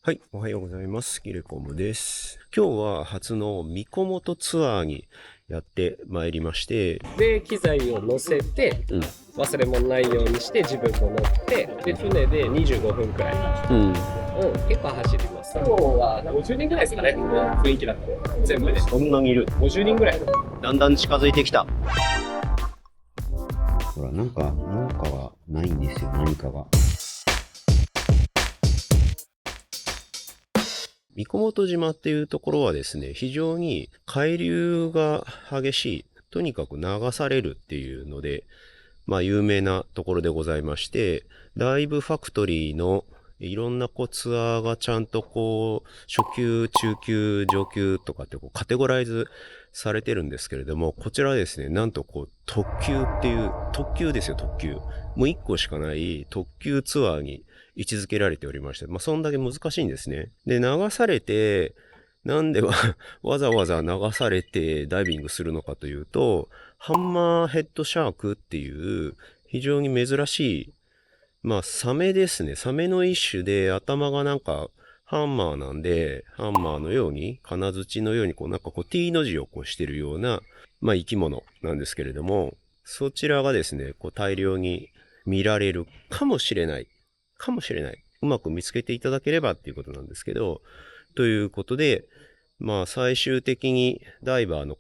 はい、おはようございます。キルコムです。今日は初のミコモトツアーにやってまいりまして、で、機材を乗せて、忘れ物ないようにして自分も乗って、で、船で25分くらい。結構走ります。今日は50人くらいですかね、雰囲気だと。全部で。そんなにいる。50人くらい。だんだん近づいてきた。ほら、なんかがないんですよ、何かが。三小本島っていうところはですね、非常に海流が激しい、とにかく流されるっていうので、有名なところでございまして、ダイブファクトリーのいろんなツアーがちゃんと初級、中級、上級とかってカテゴライズされてるんですけれども、こちらはですね、なんと特急っていう、特急ですよ、特急。もう1個しかない特急ツアーに位置づけられておりまして、そんだけ難しいんですね。で、流されて、なんでわざわざ流されてダイビングするのかというと、ハンマーヘッドシャークっていう非常に珍しい、サメですね。サメの一種で頭がなんかハンマーなんで、ハンマーのように、金槌のようにT の字をしてるような、生き物なんですけれども、そちらがですね、大量に見られるかもしれない。かもしれない。うまく見つけていただければっていうことなんですけど、ということで、最終的にダイバーの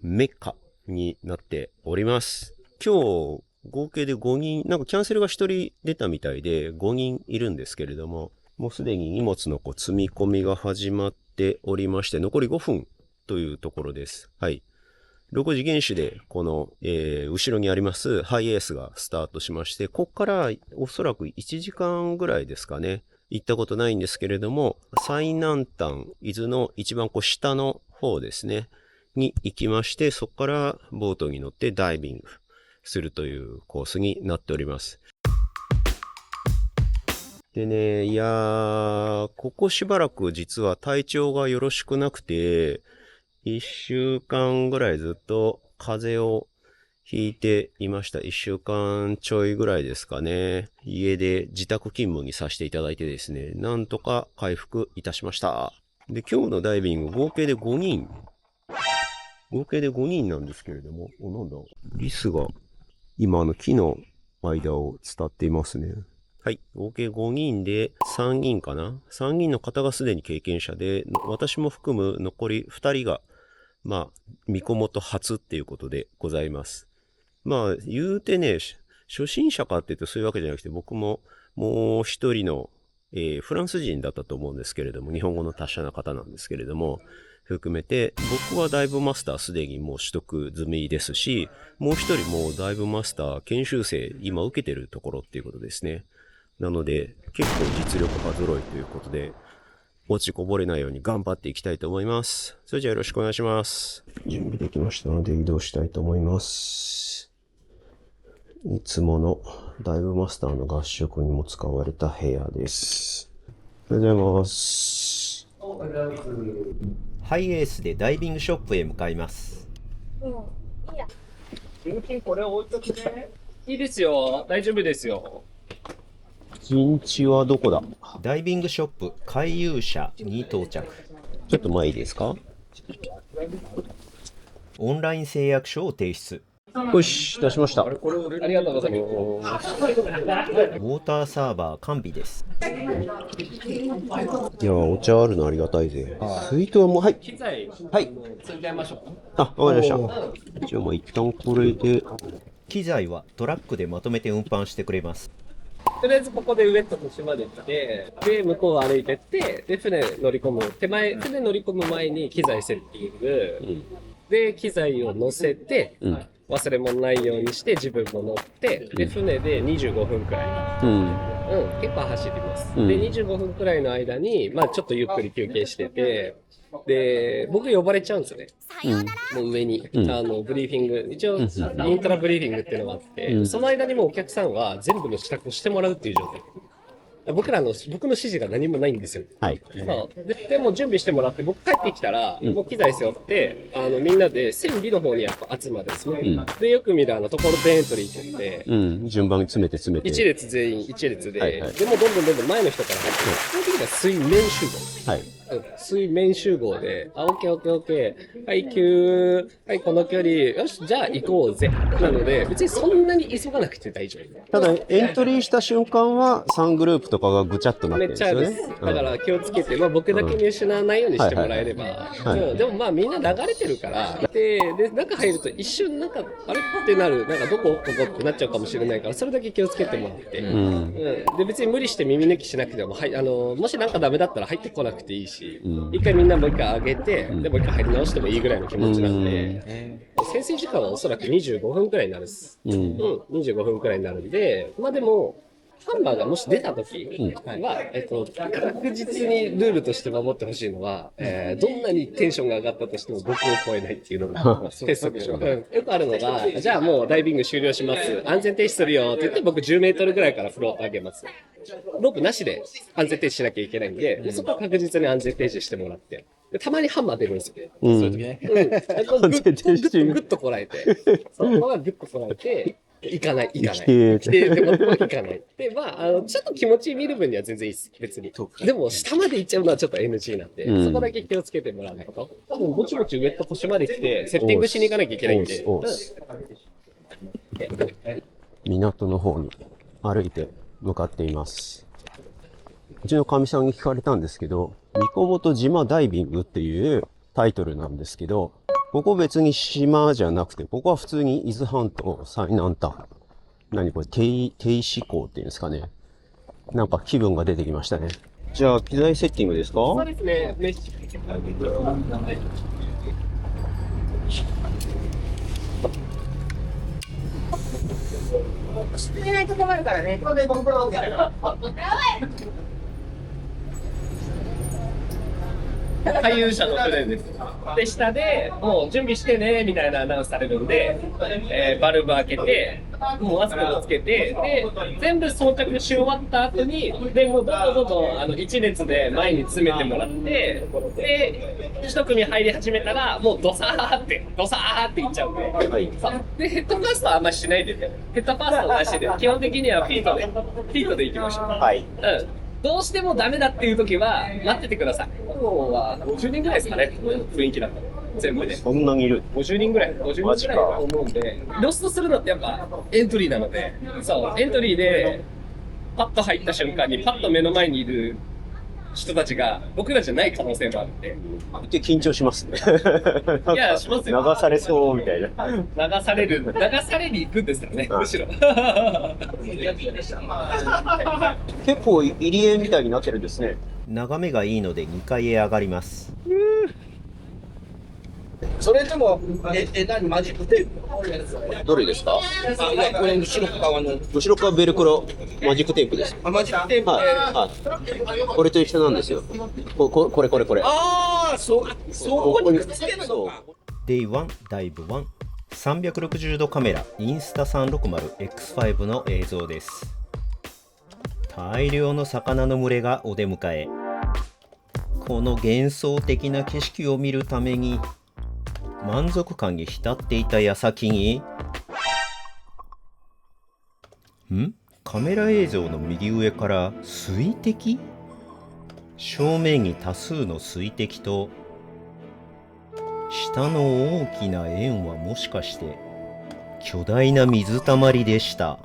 メッカになっております。今日、合計で5人、なんかキャンセルが1人出たみたいで5人いるんですけれども、もうすでに荷物の積み込みが始まっておりまして、残り5分というところです。はい。6時原種で、後ろにありますハイエースがスタートしまして、ここからおそらく1時間ぐらいですかね。行ったことないんですけれども、最南端、伊豆の一番下の方ですね、に行きまして、そこからボートに乗ってダイビングするというコースになっております。でね、いやー、ここしばらく実は体調がよろしくなくて、1週間ぐらいずっと風邪をひいていました。1週間ちょいぐらいですかね。家で自宅勤務にさせていただいてですね、なんとか回復いたしました。で、今日のダイビング合計で5人。合計で5人なんですけれども、なんだ、リスが今木の間を伝っていますね。はい。合計5人で3人かな ?3 人の方がすでに経験者で、私も含む残り2人が、ミコモト初っていうことでございます。言うてね、初心者かって言うとそういうわけじゃなくて、僕ももう一人の、フランス人だったと思うんですけれども、日本語の達者な方なんですけれども、含めて、僕はダイブマスターすでにもう取得済みですし、もう一人もダイブマスター研修生、今受けてるところっていうことですね。なので、結構実力派揃いということで、落ちこぼれないように頑張っていきたいと思います。それじゃあよろしくお願いします。準備できましたので移動したいと思います。いつものダイブマスターの合宿にも使われた部屋です。おはようございます。ハイエースでダイビングショップへ向かいます。いいや。現金これ置いとくね。いいですよ。大丈夫ですよ。陣地はどこだ？ダイビングショップ回遊者に到着。ちょっと前いいですか？オンライン誓約書を提出。よし、出しました。ありがとうございます。ウォーターサーバー完備です。いや、お茶あるのありがたいぜ。水筒はもう、はい。機材、はい。積んじゃいましょう。あ、わかりました。じゃあ一旦これで。機材はトラックでまとめて運搬してくれます。とりあえずここで上と腰まで来て、で、向こう歩いてって、で、船乗り込む。船乗り込む前に機材セッティング。で、機材を乗せて、忘れ物ないようにして自分も乗って、で、船で25分くらい。結構走ります。で、25分くらいの間に、ちょっとゆっくり休憩してて、で、僕呼ばれちゃうんですよね。もう上に。ブリーフィング。一応、イントラブリーフィングっていうのがあって、その間にもうお客さんは全部の支度をしてもらうっていう状態。僕の指示が何もないんですよ。はい。そうでも準備してもらって、僕帰ってきたら、もう機材背負って、みんなで線尾の方にやっぱ集まるんですね。で、よく見るところでエントリーって言って、うん。順番に詰めて詰めて。一列全員一列で、はいはいでもどんどん前の人から入って、基本的には水面集合。はい。水面集合で、オッケーオッケーオッケー。はい、急。はい、この距離。よし、じゃあ行こうぜ。なので、別にそんなに急がなくて大丈夫。ただ、エントリーした瞬間は3グループとかがぐちゃっとなってめっるんですよね。ちゃあるです。だから気をつけて、僕だけ見失わないようにしてもらえれば。はいでもみんな流れてるから、で、中入ると一瞬あれってなる、どこってなっちゃうかもしれないから、それだけ気をつけてもらって。で、別に無理して耳抜きしなくても、もしダメだったら入ってこなくていいし、一回みんなもう一回上げて、で、もう一回入り直してもいいぐらいの気持ちなんで、潜水時間はおそらく25分くらいになるんです。25分くらいになるんで、でも、ハンマーがもし出た時は、確実にルールとして守ってほしいのは、どんなにテンションが上がったとしても僕を超えないっていうのが鉄則。よくあるのが、じゃあもうダイビング終了します。安全停止するよって言って僕10メートルぐらいからフロート上げます。ロープなしで安全停止しなきゃいけないんで、そこは確実に安全停止してもらって。でたまにハンマー出るんですよ。そういう時ね。ぐっとこらえて。そのままぐっとこらえて、行かない。規定でも行かない。で、ちょっと気持ち見る分には全然いいです。別に。でも、下まで行っちゃうのはちょっと NG なんで、そこだけ気をつけてもらうこと。多分、ぼちぼち上と腰まで来て、セッティングしに行かなきゃいけないんで。港の方に歩いて向かっています。うちのかみさんに聞かれたんですけど、三小本島ダイビングっていうタイトルなんですけど、ここ別に島じゃなくて、ここは普通に伊豆半島最南端。何これ、低志向っていうんですかね。なんか気分が出てきましたね。じゃあ、機材セッティングですか？そうですね。してないと困るからね。これで僕ら俳優者のプレーです。で、下で、もう準備してね、みたいなアナウンスされるんで、バルブ開けて、もうマスクもつけて、で、全部装着し終わった後に、で、もうどんどん一列で前に詰めてもらって、で、一組入り始めたら、もうドサーっていっちゃうんで、で、ヘッドファーストはあんましないでね。ヘッドファーストなしで、基本的にはフィートで行きましょう。はい。どうしてもダメだっていう時は、待っててください。今日は50人ぐらいですかね、雰囲気だと。全部で。そんなにいる50人ぐらいだと思うんで、ロストするのってやっぱエントリーなので、そう、エントリーでパッと入った瞬間にパッと目の前にいる人たちが僕らじゃない可能性もあるんで。で、緊張しますね。いや、しますよ。流されそうみたいな。流されに行くんですからね、むしろ。結構入り江みたいになってるんですね。眺めがいいので2階へ上がります。それでも、何マジックテープどれですか？これ後ろ側の。後ろ側ベルクロマジックテープです。マジックテープはい。これと一緒なんですよ。これ。ああ、そこにくっつけるのか。Day1 ダイブ1 360度カメラインスタ 360X5 の映像です。大量の魚の群れがお出迎え。この幻想的な景色を見るために満足感に浸っていた矢先にカメラ映像の右上から水滴？正面に多数の水滴と下の大きな円はもしかして巨大な水たまりでした。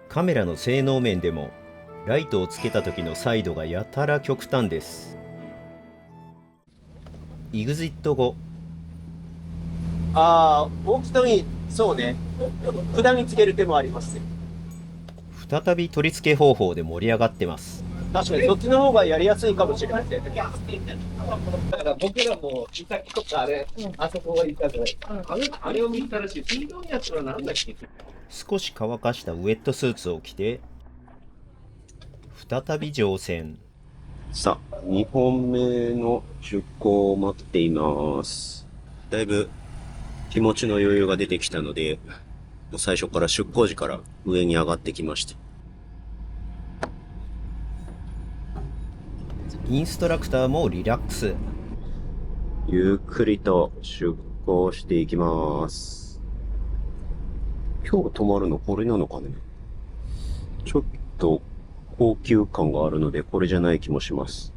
カメラの性能面でもライトをつけた時のサイドがやたら極端です。エグジット後、大きさに、そうね。札につける手もありますね。再び取り付け方法で盛り上がってます。確かにそっちの方がやりやすいかもしれない。だから僕らもイタキとかあそこがいたじゃない。あれを見たらしい。水道のやつはなんだっけ？少し乾かしたウェットスーツを着て再び乗船。さあ、2本目の出港を待っています。だいぶ気持ちの余裕が出てきたので、最初から出港時から上に上がってきまして。インストラクターもリラックス。ゆっくりと出港していきます。今日泊まるのこれなのかね。ちょっと高級感があるのでこれじゃない気もします。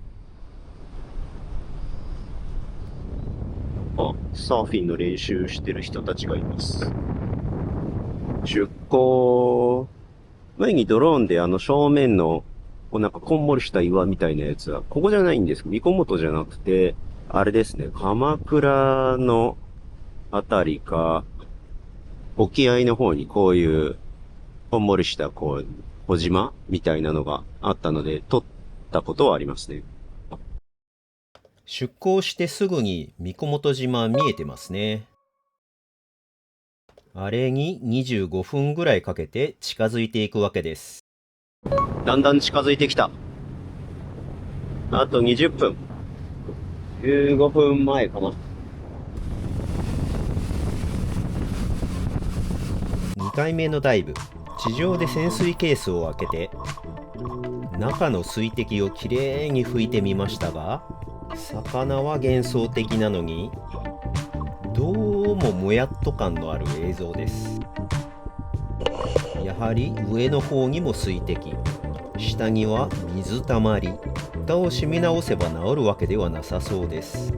あ、サーフィンの練習してる人たちがいます。出港前にドローンで正面のこんもりした岩みたいなやつは、ここじゃないんです。三小本じゃなくて、あれですね、鎌倉のあたりか、沖合の方にこういう、こんもりした小島みたいなのがあったので、撮ったことはありますね。出港してすぐに三小本島見えてますね。あれに25分ぐらいかけて近づいていくわけです。だんだん近づいてきた。あと20分。15分前かな。2回目のダイブ。地上で潜水ケースを開けて、中の水滴をきれいに拭いてみましたが、魚は幻想的なのに、どうももやっと感のある映像です。やはり上の方にも水滴、下には水たまり。蓋を閉め直せば治るわけではなさそうです。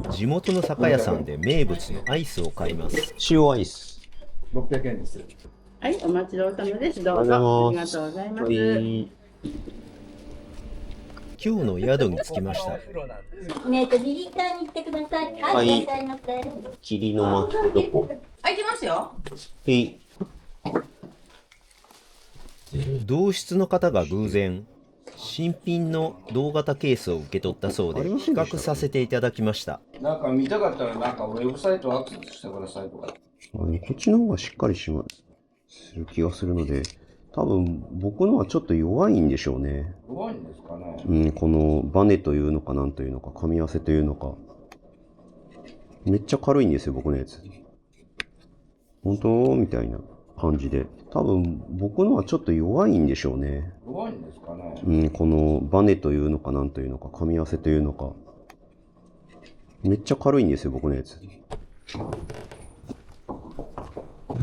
地元の酒屋さんで名物のアイスを買います。塩アイス。600円です。はい、お待ちどうさまです。どうぞ。ありがとうございます。今日の宿に着きました。右側に行ってください。はい、いらっしゃいませ。霧の間どこ？はい、行きますよ。同室の方が偶然、新品の同型ケースを受け取ったそうで、比較させていただきました。なんか見たかったら、なんかウェブサイトアクセスしてくださいとか。こっちの方がしっかりする気がするので、多分僕のはちょっと弱いんでしょうね。弱いんですかね。うん、このバネというのかなんというのか、噛み合わせというのか。めっちゃ軽いんですよ、僕のやつ。本当みたいな感じで。多分僕のはちょっと弱いんでしょうね。弱いんですかね。うん、このバネというのかなんというのか、噛み合わせというのか。めっちゃ軽いんですよ、僕のやつ。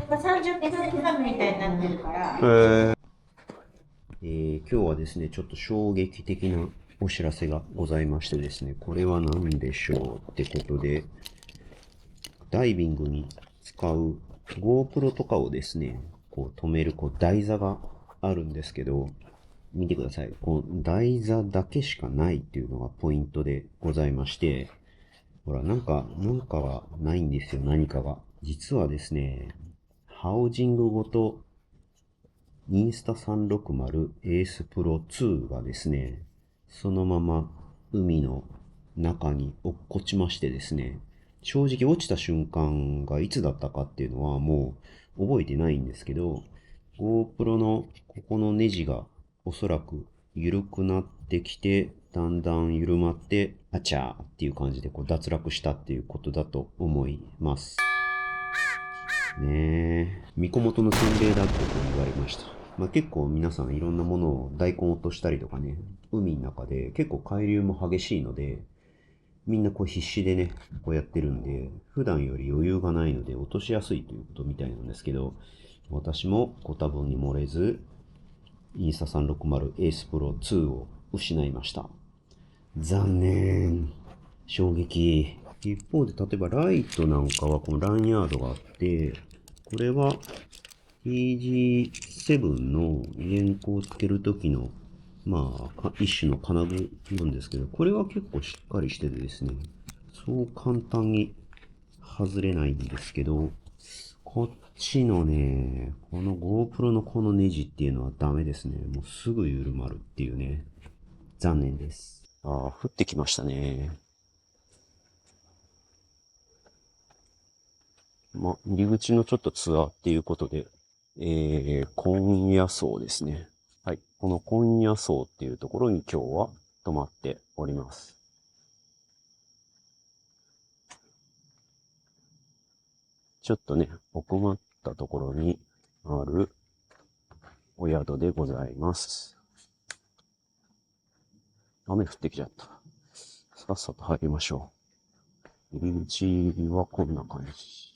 30ペースハムみたいになってるから。今日はですね、ちょっと衝撃的なお知らせがございましてですね、これは何でしょうってことで、ダイビングに使う GoPro とかをですね、こう止める台座があるんですけど、見てください。この台座だけしかないっていうのがポイントでございまして、ほら、なんかがないんですよ、何かが。実はですね、ハウジングごとインスタ360エースプロ2がですね、そのまま海の中に落っこちましてですね、正直落ちた瞬間がいつだったかっていうのはもう覚えてないんですけど、GoPro のここのネジがおそらく緩くなってきて、だんだん緩まって、あちゃーっていう感じで脱落したっていうことだと思います。ねえ。三小本の洗礼だって言われました。結構皆さんいろんなものを大根落としたりとかね、海の中で結構海流も激しいので、みんな必死でね、こうやってるんで、普段より余裕がないので落としやすいということみたいなんですけど、私もご多分に漏れず、インスタ360エースプロ2を失いました。残念。衝撃。一方で、例えばライトなんかはこのランヤードがあって、これは TG7 の原稿をつけるときの、一種の金具なんですけど、これは結構しっかりしててですね、そう簡単に外れないんですけど、こっちのね、この GoPro のこのネジっていうのはダメですね。もうすぐ緩まるっていうね。残念です。降ってきましたね。入り口のちょっとツアーっていうことで、今夜荘ですね。はい。この今夜荘っていうところに今日は泊まっております。ちょっとね、奥まっったところにあるお宿でございます。雨降ってきちゃった。さっさと入りましょう。入り口はこんな感じ。